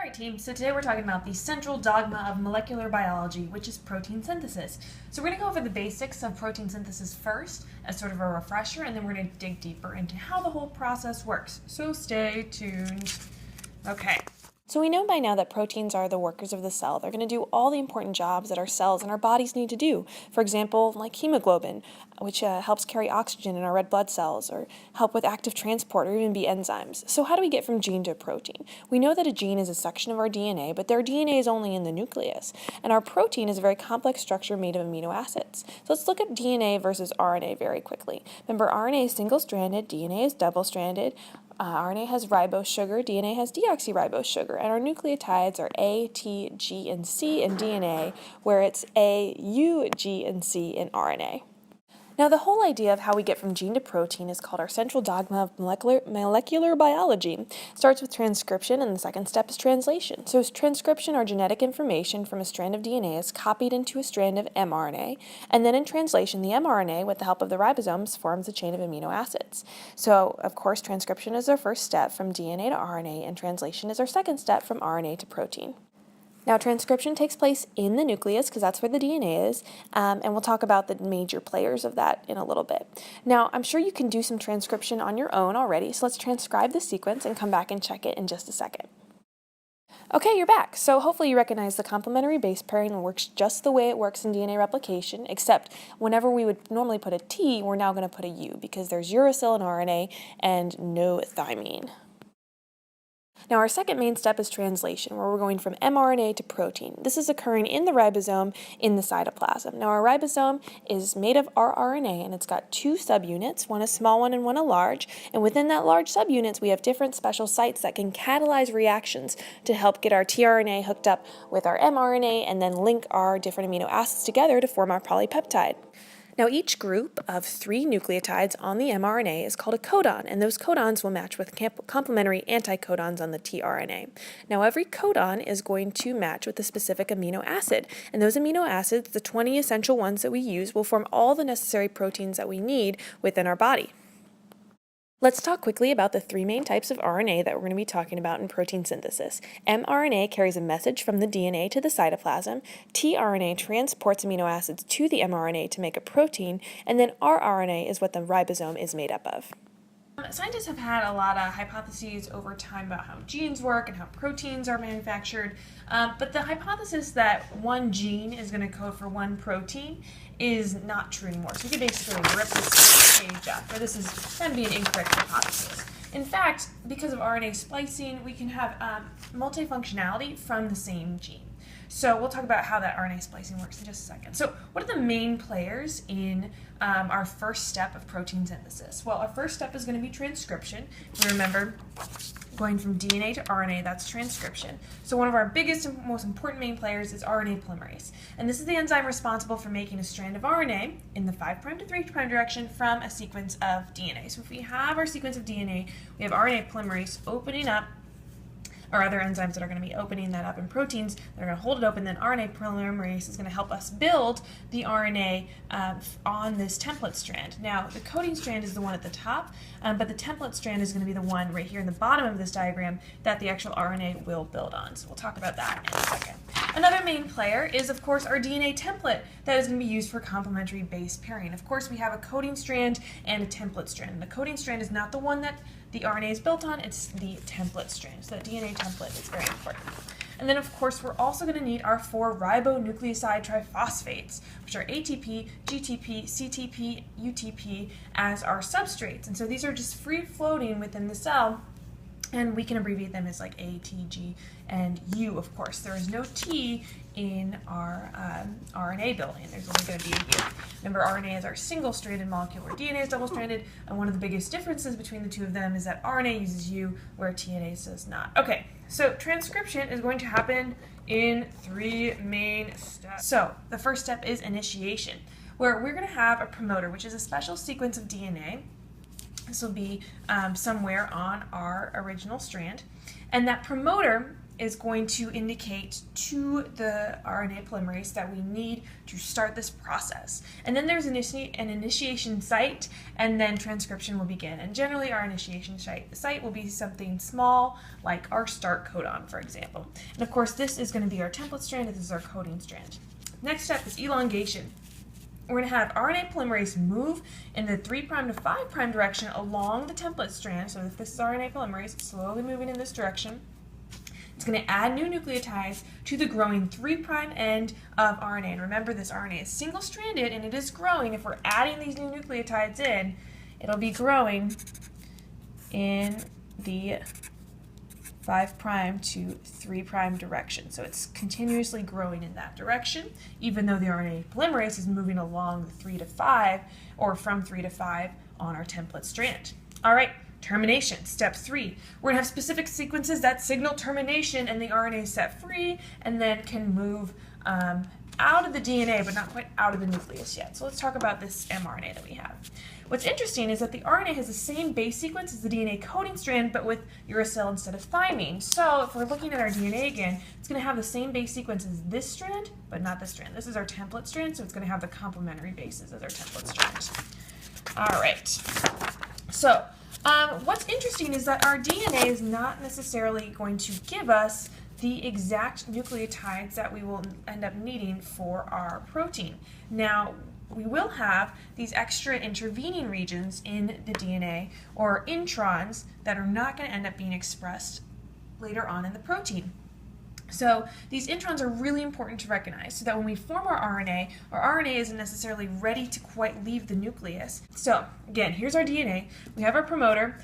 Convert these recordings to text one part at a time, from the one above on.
Alright team, so today we're talking about the central dogma of molecular biology, which is protein synthesis. So we're going to go over the basics of protein synthesis first as sort of a refresher, and then we're going to dig deeper into how the whole process works. So stay tuned. Okay. So we know by now that proteins are the workers of the cell. They're going to do all the important jobs that our cells and our bodies need to do. For example, like hemoglobin, which helps carry oxygen in our red blood cells, or help with active transport, or even be enzymes. So how do we get from gene to protein? We know that a gene is a section of our DNA, but their DNA is only in the nucleus. And our protein is a very complex structure made of amino acids. So let's look at DNA versus RNA very quickly. Remember, RNA is single-stranded, DNA is double-stranded. RNA has ribose sugar, DNA has deoxyribose sugar, and our nucleotides are A, T, G, and C in DNA, where it's A, U, G, and C in RNA. Now, the whole idea of how we get from gene to protein is called our central dogma of molecular biology. It starts with transcription, and the second step is translation. So transcription, our genetic information from a strand of DNA, is copied into a strand of mRNA, and then in translation, the mRNA, with the help of the ribosomes, forms a chain of amino acids. So, of course, transcription is our first step from DNA to RNA, and translation is our second step from RNA to protein. Now, transcription takes place in the nucleus because that's where the DNA is, and we'll talk about the major players of that in a little bit. Now, I'm sure you can do some transcription on your own already, so let's transcribe the sequence and come back and check it in just a second. Okay, you're back. So hopefully you recognize the complementary base pairing works just the way it works in DNA replication, except whenever we would normally put a T, we're now going to put a U because there's uracil in RNA and no thymine. Now, our second main step is translation, where we're going from mRNA to protein. This is occurring in the ribosome in the cytoplasm. Now, our ribosome is made of rRNA, and it's got two subunits, one a small one and one a large. And within that large subunits, we have different special sites that can catalyze reactions to help get our tRNA hooked up with our mRNA and then link our different amino acids together to form our polypeptide. Now, each group of 3 nucleotides on the mRNA is called a codon, and those codons will match with complementary anticodons on the tRNA. Now, every codon is going to match with a specific amino acid, and those amino acids, the 20 essential ones that we use, will form all the necessary proteins that we need within our body. Let's talk quickly about the 3 main types of RNA that we're going to be talking about in protein synthesis. mRNA carries a message from the DNA to the cytoplasm, tRNA transports amino acids to the mRNA to make a protein, and then rRNA is what the ribosome is made up of. Scientists have had a lot of hypotheses over time about how genes work and how proteins are manufactured, but the hypothesis that one gene is going to code for one protein is not true anymore. So we can basically rip this page up, or this is going to be an incorrect hypothesis. In fact, because of RNA splicing, we can have multifunctionality from the same gene. So we'll talk about how that RNA splicing works in just a second. So what are the main players in our first step of protein synthesis? Well, our first step is going to be transcription. If you remember, going from DNA to RNA, that's transcription. So one of our biggest and most important main players is RNA polymerase. And this is the enzyme responsible for making a strand of RNA in the 5' to 3' direction from a sequence of DNA. So if we have our sequence of DNA, we have RNA polymerase opening up, or other enzymes that are going to be opening that up in proteins that are going to hold it open. Then RNA polymerase is going to help us build the RNA on this template strand. Now, the coding strand is the one at the top, but the template strand is going to be the one right here in the bottom of this diagram that the actual RNA will build on. So we'll talk about that in a second. Another main player is, of course, our DNA template that is going to be used for complementary base pairing. Of course, we have a coding strand and a template strand. And the coding strand is not the one that the RNA is built on, it's the template strand. So that DNA template is very important. And then, of course, we're also going to need our 4 ribonucleoside triphosphates, which are ATP, GTP, CTP, UTP, as our substrates. And so these are just free floating within the cell, and we can abbreviate them as like A, T, G, and U, of course. There is no T in our RNA building. There's only going to be a U. Remember, RNA is our single-stranded molecule, where DNA is double-stranded, and one of the biggest differences between the two of them is that RNA uses U, where TNase does not. Okay, so transcription is going to happen in 3 main steps. So the first step is initiation, where we're going to have a promoter, which is a special sequence of DNA. This will be somewhere on our original strand, and that promoter is going to indicate to the RNA polymerase that we need to start this process. And then there's an initiation site, and then transcription will begin. And generally our initiation site will be something small, like our start codon, for example. And of course this is going to be our template strand, this is our coding strand. Next step is elongation. We're going to have RNA polymerase move in the 3' to 5' direction along the template strand. So if this is RNA polymerase, it's slowly moving in this direction. It's going to add new nucleotides to the growing 3' end of RNA. And remember, this RNA is single-stranded and it is growing. If we're adding these new nucleotides in, it'll be growing in the 5' to 3' direction. So it's continuously growing in that direction, even though the RNA polymerase is moving along the 3 to 5 or from 3 to 5 on our template strand. All right. Termination, step 3. We're going to have specific sequences that signal termination, and the RNA is set free and then can move out of the DNA, but not quite out of the nucleus yet. So let's talk about this mRNA that we have. What's interesting is that the RNA has the same base sequence as the DNA coding strand, but with uracil instead of thymine. So if we're looking at our DNA again, it's going to have the same base sequence as this strand, but not this strand. This is our template strand, so it's going to have the complementary bases as our template strand. All right. So what's interesting is that our DNA is not necessarily going to give us the exact nucleotides that we will end up needing for our protein. Now, we will have these extra intervening regions in the DNA, or introns, that are not going to end up being expressed later on in the protein. So these introns are really important to recognize so that when we form our RNA isn't necessarily ready to quite leave the nucleus. So again, here's our DNA. We have our promoter,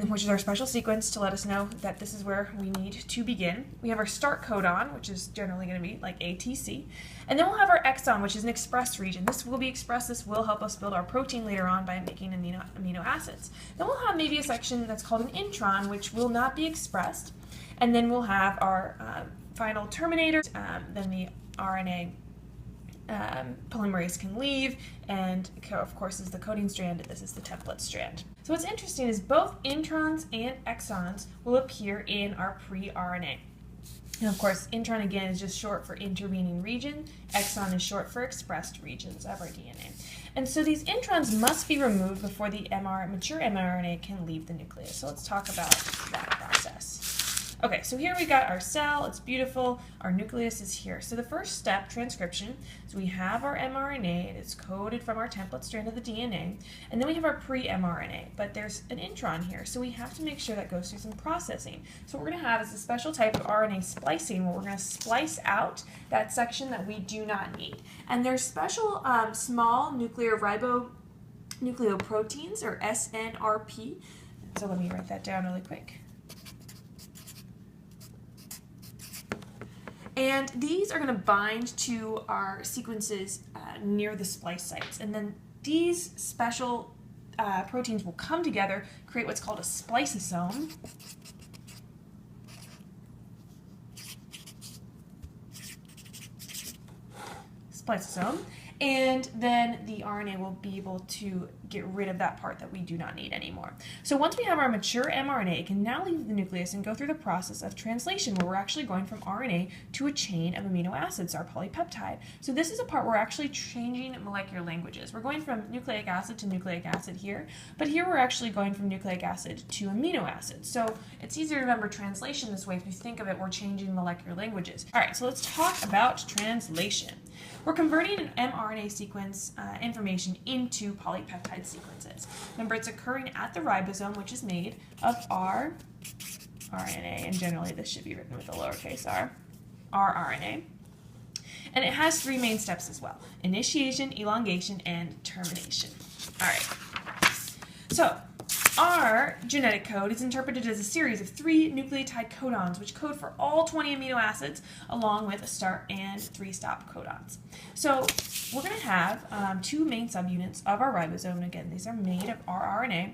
which is our special sequence to let us know that this is where we need to begin. We have our start codon, which is generally going to be like ATC. And then we'll have our exon, which is an expressed region. This will be expressed. This will help us build our protein later on by making amino acids. Then we'll have maybe a section that's called an intron, which will not be expressed. And then we'll have our final terminator. Then the RNA polymerase can leave, and of course is the coding strand, and this is the template strand. So what's interesting is both introns and exons will appear in our pre-RNA. And of course, intron again is just short for intervening region. Exon is short for expressed regions of our DNA. And so these introns must be removed before the mature mRNA can leave the nucleus. So let's talk about that process. Okay, so here we got our cell, it's beautiful, our nucleus is here. So the first step, transcription, so we have our mRNA, it is coded from our template strand of the DNA, and then we have our pre-mRNA, but there's an intron here, so we have to make sure that goes through some processing. So what we're going to have is a special type of RNA splicing where we're going to splice out that section that we do not need. And there's special small nuclear ribonucleoproteins, or SNRP, so let me write that down really quick. And these are going to bind to our sequences near the splice sites. And then these special proteins will come together, create what's called a spliceosome. And then the RNA will be able to get rid of that part that we do not need anymore. So once we have our mature mRNA, it can now leave the nucleus and go through the process of translation, where we're actually going from RNA to a chain of amino acids, our polypeptide. So this is a part where we're actually changing molecular languages. We're going from nucleic acid to nucleic acid here, but here we're actually going from nucleic acid to amino acid. So it's easier to remember translation this way. If you think of it, we're changing molecular languages. All right, so let's talk about translation. We're converting an mRNA sequence information into polypeptide sequences. Remember, it's occurring at the ribosome, which is made of our RNA, and generally this should be written with a lowercase r, rRNA. And it has 3 main steps as well: initiation, elongation, and termination. All right. So our genetic code is interpreted as a series of 3 nucleotide codons, which code for all 20 amino acids, along with a start and 3 stop codons. So we're going to have 2 main subunits of our ribosome. And again, these are made of rRNA.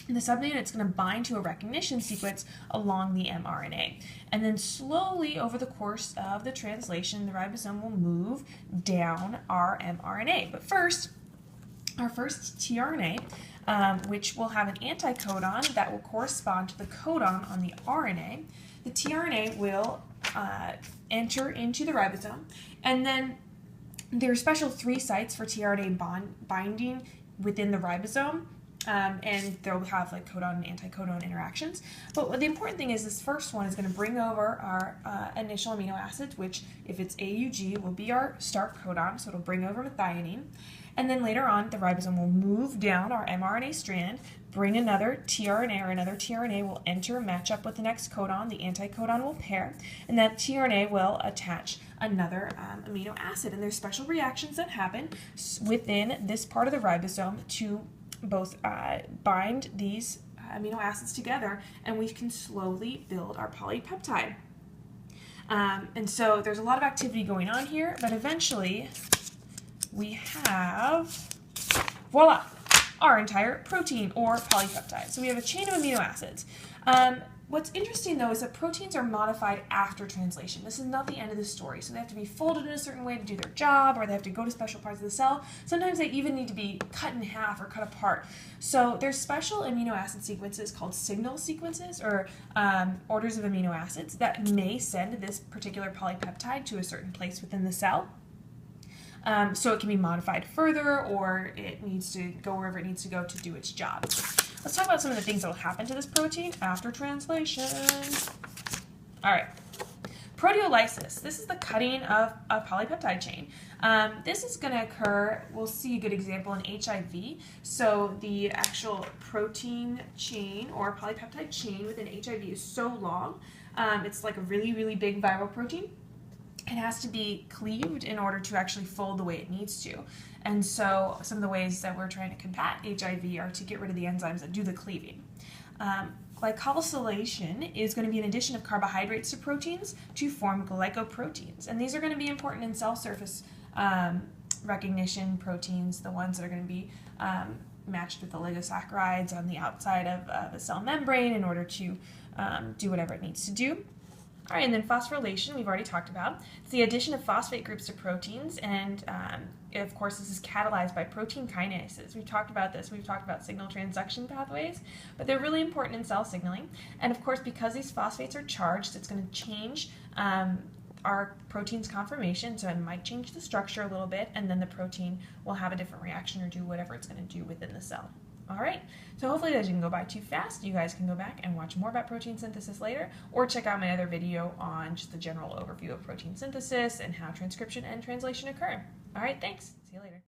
And the subunit's going to bind to a recognition sequence along the mRNA. And then slowly over the course of the translation, the ribosome will move down our mRNA. But first, our first tRNA, which will have an anticodon that will correspond to the codon on the RNA. the tRNA will enter into the ribosome, and then there are special 3 sites for tRNA binding within the ribosome, and they'll have like codon and anticodon interactions. But the important thing is this first one is going to bring over our initial amino acids, which if it's AUG will be our start codon, so it'll bring over methionine. And then later on, the ribosome will move down our mRNA strand, bring another tRNA, or another tRNA will enter, match up with the next codon, the anticodon will pair, and that tRNA will attach another amino acid. And there's special reactions that happen within this part of the ribosome to both bind these amino acids together, and we can slowly build our polypeptide. And so there's a lot of activity going on here, but eventually we have, voila, our entire protein or polypeptide. So we have a chain of amino acids. What's interesting though is that proteins are modified after translation. This is not the end of the story. So they have to be folded in a certain way to do their job, or they have to go to special parts of the cell. Sometimes they even need to be cut in half or cut apart. So there's special amino acid sequences called signal sequences, or orders of amino acids that may send this particular polypeptide to a certain place within the cell. So it can be modified further, or it needs to go wherever it needs to go to do its job. Let's talk about some of the things that will happen to this protein after translation. All right. Proteolysis. This is the cutting of a polypeptide chain. This is going to occur, we'll see a good example in HIV. So the actual protein chain or polypeptide chain within HIV is so long. It's like a really, really big viral protein. It has to be cleaved in order to actually fold the way it needs to. And so some of the ways that we're trying to combat HIV are to get rid of the enzymes that do the cleaving. Glycosylation is going to be an addition of carbohydrates to proteins to form glycoproteins. And these are going to be important in cell surface recognition proteins, the ones that are going to be matched with the oligosaccharides on the outside of a cell membrane in order to do whatever it needs to do. All right, and then phosphorylation, we've already talked about. It's the addition of phosphate groups to proteins, and of course this is catalyzed by protein kinases. We've talked about this. We've talked about signal transduction pathways, but they're really important in cell signaling. And of course, because these phosphates are charged, it's going to change our protein's conformation, so it might change the structure a little bit, and then the protein will have a different reaction or do whatever it's going to do within the cell. All right, so hopefully that didn't go by too fast. You guys can go back and watch more about protein synthesis later, or check out my other video on just the general overview of protein synthesis and how transcription and translation occur. All right, thanks. See you later.